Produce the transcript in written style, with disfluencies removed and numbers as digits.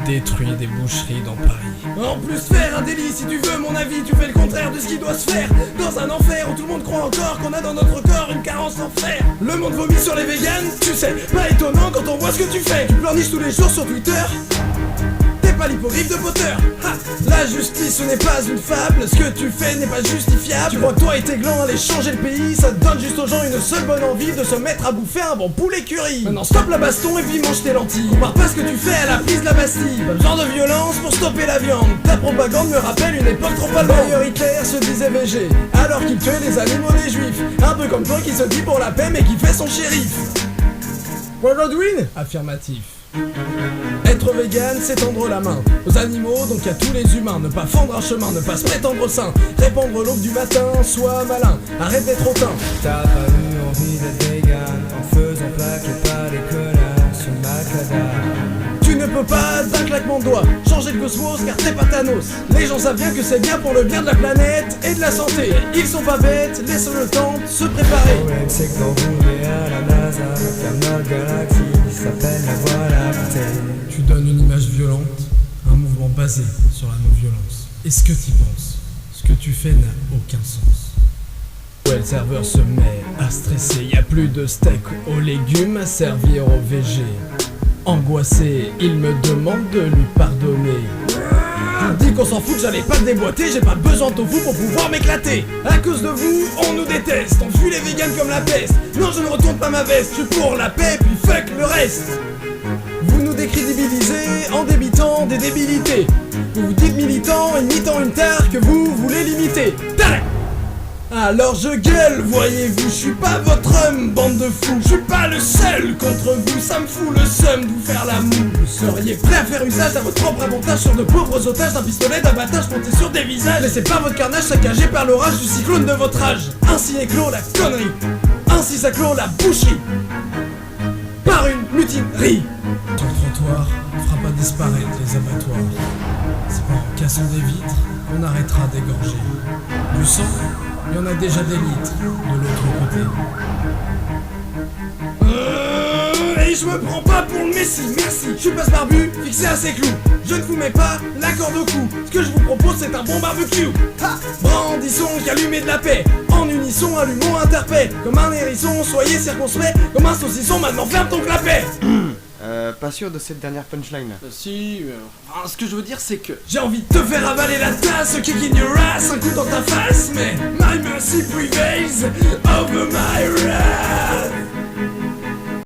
détruit des boucheries dans Paris. En plus faire un délit, si tu veux mon avis, tu fais le contraire de ce qui doit se faire. Dans un enfer où tout le monde croit encore qu'on a dans notre corps une carence en fer. Le monde vomit sur les véganes, tu sais, pas étonnant quand on voit ce que tu fais. Tu pleurniches tous les jours sur Twitter. Pas l'hippogriffe de Potter. Ha. La justice ce n'est pas une fable, ce que tu fais n'est pas justifiable. Tu crois que toi et tes glands allaient changer le pays, ça te donne juste aux gens une seule bonne envie de se mettre à bouffer un bon poulet curry. Maintenant stop la baston et puis mange tes lentilles. Compare pas ce que tu fais à la prise de la Bastille. Pas besoin de violence pour stopper la viande. Ta propagande me rappelle une époque trop allemande. D'ailleurs Hitler se disait VG alors qu'il tuait les animaux des juifs. Un peu comme toi qui se dit pour la paix mais qui fait son shérif. What Godwin? Affirmatif. Être vegan, c'est tendre la main aux animaux, donc à tous les humains. Ne pas fendre un chemin, ne pas se prétendre sain. Répandre l'aube du matin, sois malin. Arrête d'être hautain. T'as pas eu envie d'être vegan en faisant plaquer par les connards sur Macadam. Tu ne peux pas, d'un claquement de doigts, changer le cosmos car t'es pas Thanos. Les gens savent bien que c'est bien pour le bien de la planète et de la santé. Ils sont pas bêtes, laisse le temps de se préparer. Le problème c'est que dans rouler à la NASA, dans notre galaxie, il s'appelle la Voie lactée. Tu donnes une image violente, un mouvement basé sur la non-violence. Et ce que t'y penses, ce que tu fais n'a aucun sens. Ouais, le serveur se met à stresser, y a plus de steak aux légumes à servir aux VG. Angoissé, il me demande de lui pardonner. Je dis qu'on s'en fout que j'allais pas te déboîter, j'ai pas besoin de tofu pour pouvoir m'éclater. À cause de vous, on nous déteste, on fuit les vegans comme la peste. Non, je ne retourne pas ma veste, je suis pour la paix, puis fuck le reste. Vous nous décrédibilisez en débitant des débilités. Vous vous dites militant, imitant une tare que vous voulez limiter. Taré. Alors je gueule, voyez-vous, je suis pas votre homme, bande de fous. Je suis pas le seul contre vous, ça me fout le seum de vous faire la moue. Vous seriez prêt à faire usage à votre propre avantage sur de pauvres otages d'un pistolet d'abattage monté sur des visages. Laissez pas votre carnage saccagé par l'orage du cyclone de votre âge. Ainsi est clos la connerie, ainsi ça clôt la boucherie. Par une mutinerie. Sur le trottoir, on fera pas disparaître les abattoirs. C'est pas en cassant des vitres qu'on arrêtera d'égorger. Du sang, il y en a déjà des litres de l'autre côté. Et je me prends pas pour le messie, merci. Je suis passe barbu, fixé à ses clous. Je ne vous mets pas la corde au cou. Ce que je vous propose c'est un bon barbecue. Ha. Brandissons qu'allumer de la paix. En unisson, allumons interpaix. Comme un hérisson, soyez circonspect. Comme un saucisson, maintenant ferme ton clapet. Pas sûr de cette dernière punchline. Si, enfin, ce que je veux dire c'est que... J'ai envie de te faire avaler la tasse, kick in your ass, un coup dans ta face. Mais my mercy prevails over my